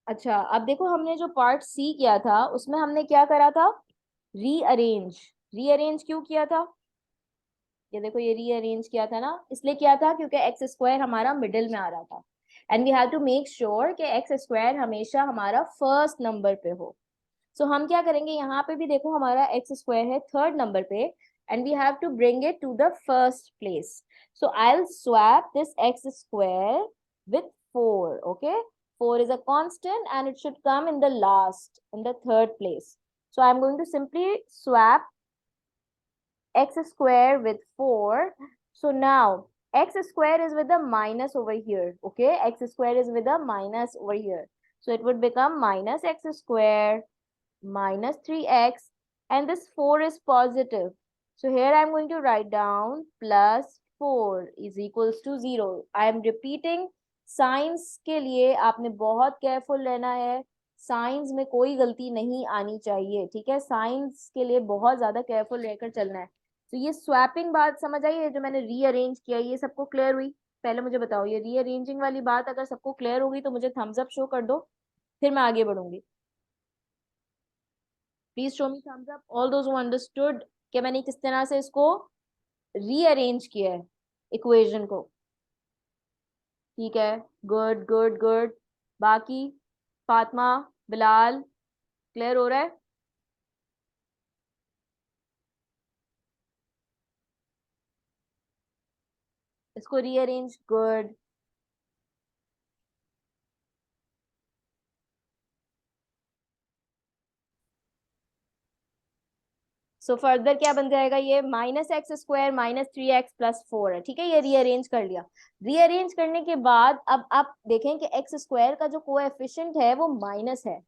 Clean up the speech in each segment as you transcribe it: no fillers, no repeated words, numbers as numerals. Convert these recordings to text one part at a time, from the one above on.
अच्छा, अब देखो हमने जो पार्ट सी किया था उसमें हमने क्या करा था, रीअरेंज। रीअरेंज क्यों किया था, ये देखो ये रीअरेंज किया था ना, इसलिए किया था क्योंकि एक्स स्क्वायर हमारा मिडिल में आ रहा था and we have to make sure कि एक्स स्क्वायर हमेशा हमारा फर्स्ट नंबर पे हो। सो हम क्या करेंगे, यहाँ पे भी देखो हमारा एक्स स्क्वायर है थर्ड नंबर पे and we have to bring it to the first place. So I will swap this x square with 4, okay? 4 is a constant and it should come in the last, in the third place. So I'm going to simply swap x square with 4. So now x square is with a minus over here, okay? X square is with a minus over here. So it would become minus x square minus 3x, and this 4 is positive. So here I'm going to write down plus 4 is equals to 0. I am repeating, science के लिए आपने बहुत careful रहना है, science में कोई गलती नहीं आनी चाहिए, ठीक है? साइंस के लिए बहुत ज्यादा केयरफुल रहकर चलना है। तो ये स्वैपिंग बात समझ आई है, जो मैंने रीअरेंज किया, ये सबको क्लियर हुई? पहले मुझे बताओ, ये रीअरेंजिंग वाली बात अगर सबको क्लियर होगी तो मुझे थम्स अप शो कर दो, फिर मैं आगे बढ़ूंगी। Please show me thumbs up all those who understood कि मैंने किस तरह से इसको रीअरेंज किया है इक्वेशन को। ठीक है, गुड गुड गुड। बाकी फातिमा, बिलाल, क्लियर हो रहा है? इसको रीअरेंज, गुड। सो फर्दर क्या बन जाएगा, ये minus x square minus 3x plus 4 है, ठीक है? ये रीअरेंज कर लिया। रीअरेंज करने के बाद अब आप देखें कि एक्स स्क्वायर का जो कोएफिशिएंट है वो माइनस है।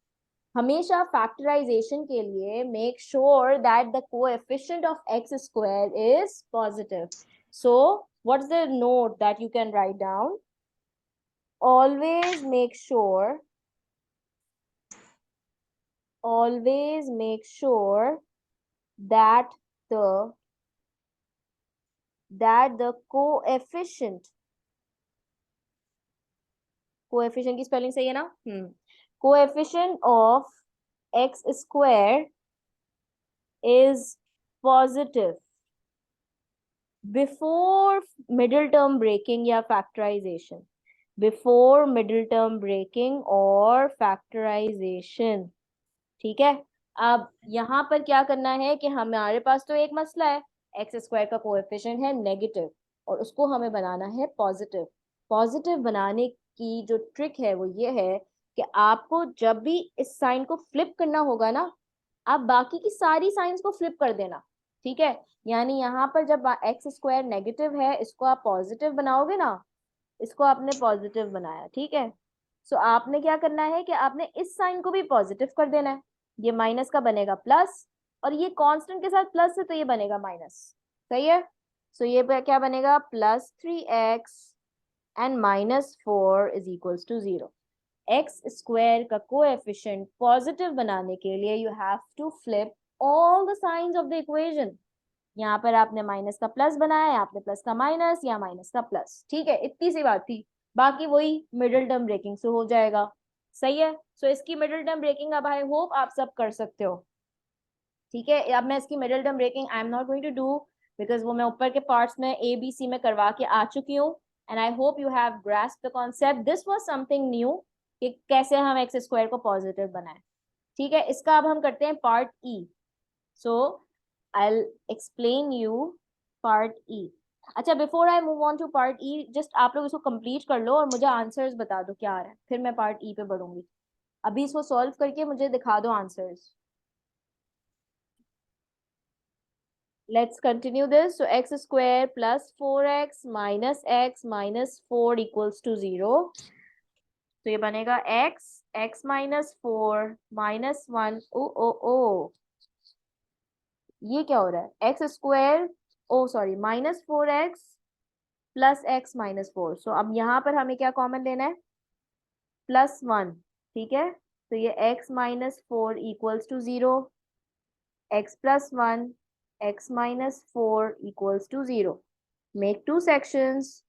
हमेशा फैक्टराइजेशन के लिए make sure that the coefficient of x square is positive. So what's the note that you can write down? always make sure always make sure that the coefficient की spelling सही है ना? Coefficient of x square is positive before middle term breaking या factorization, before middle term breaking और factorization. ठीक है, अब यहाँ पर क्या करना है कि हमारे पास तो एक मसला है, एक्स स्क्वायर का कोएफिशिएंट है नेगेटिव और उसको हमें बनाना है पॉजिटिव। पॉजिटिव बनाने की जो ट्रिक है वो ये है कि आपको जब भी इस साइन को फ्लिप करना होगा ना, आप बाकी की सारी साइंस को फ्लिप कर देना, ठीक है? यानी यहाँ पर जब एक्स स्क्वायर नेगेटिव है, इसको आप पॉजिटिव बनाओगे ना, इसको आपने पॉजिटिव बनाया, ठीक है? सो आपने क्या करना है कि आपने इस साइन को भी पॉजिटिव कर देना है, ये माइनस का बनेगा प्लस, और ये कांस्टेंट के साथ प्लस है तो ये बनेगा माइनस। सही है? सो ये क्या बनेगा, plus 3x and minus 4 is equals to 0। X square का कोएफिशिएंट पॉजिटिव बनाने के लिए you have to flip all the signs of the equation. यहाँ पर आपने माइनस का प्लस बनाया है, आपने प्लस का माइनस या माइनस का प्लस, ठीक है? इतनी सी बात थी, बाकी वही मिडिल टर्म ब्रेकिंग से हो जाएगा। सही है? सो इसकी मिडिल टर्म ब्रेकिंग अब आई होप आप सब कर सकते हो, ठीक है? अब मैं इसकी middle term breaking I am not going to do, because वो मैं ऊपर के पार्ट्स में ए बी सी में करवा के आ चुकी हूँ and I hope you have grasped the concept. This was something new कि कैसे हम एक्स स्क्वायर को पॉजिटिव बनाएं। ठीक है, इसका अब हम करते हैं part E. So I'll explain you part E. अच्छा, before I move on to part E, just आप लोग इसको कंप्लीट कर लो और मुझे आंसर्स बता दो क्या आ रहा है, फिर मैं पार्ट ई पे बढ़ूंगी। अभी इसको सॉल्व करके मुझे दिखा दो answers. Let's continue this. So x square plus 4x minus x minus 4 equals to 0। तो ये बनेगा x minus 4 minus 1। Oh oh oh, ये क्या हो रहा है, x square, oh sorry, minus 4x plus x minus 4। So अब यहाँ पर हमें क्या कॉमन लेना है, प्लस 1, ठीक है? तो ये x minus 4 equals to 0, x plus 1, x minus 4 equals to 0. Make two sections,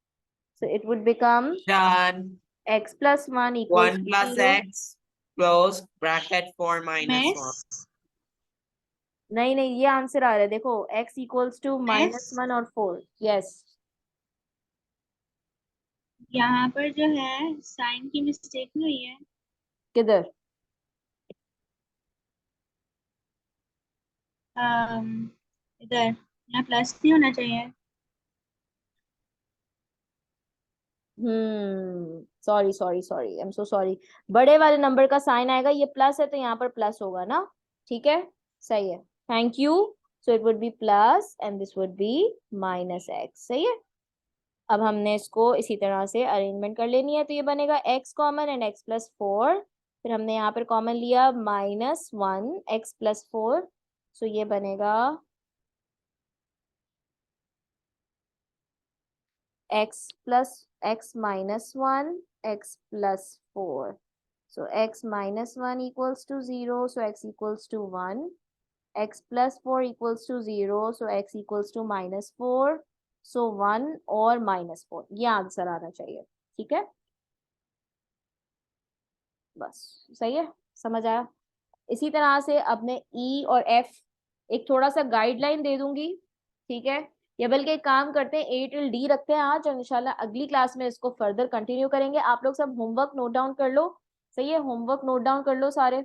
so it would become Done. x plus 1 equals 1 to plus 0. x. close bracket 4 minus 1. Miss नहीं नहीं, ये आंसर आ रहा है, देखो x इक्वल्स टू मिस -1 और 4। Yes, यहाँ पर जो है साइन की मिस्टेक हुई है। किधर? इधर यहाँ प्लस नहीं होना चाहिए। Sorry sorry sorry, I am so sorry. बड़े वाले नंबर का साइन आएगा, ये प्लस है तो यहाँ पर प्लस होगा ना। ठीक है, सही है, thank you. So it would be plus and this would be -x। सही है, अब हमने इसको इसी तरह से अरेंजमेंट कर लेनी है, तो ये बनेगा x कॉमन एंड x+4। फिर हमने यहाँ पर कॉमन लिया -1 x+4, सो ये बनेगा x+1 x+4। So x -1 equals to 0, so x equals to 1. x+4 equals to 0, so x equals to -4. So 1 और -4, ये आंसर आना चाहिए। ठीक है, बस सही है, समझ आया। इसी तरह से अब मैं ई और एफ एक थोड़ा सा गाइडलाइन दे दूंगी। ठीक है, या बल्कि एक काम करते हैं, ए टिल डी रखते हैं आज, और इंशाल्लाह अगली क्लास में इसको फर्दर कंटिन्यू करेंगे। आप लोग सब होमवर्क नोट डाउन कर लो। सही है, होमवर्क नोट डाउन कर लो सारे।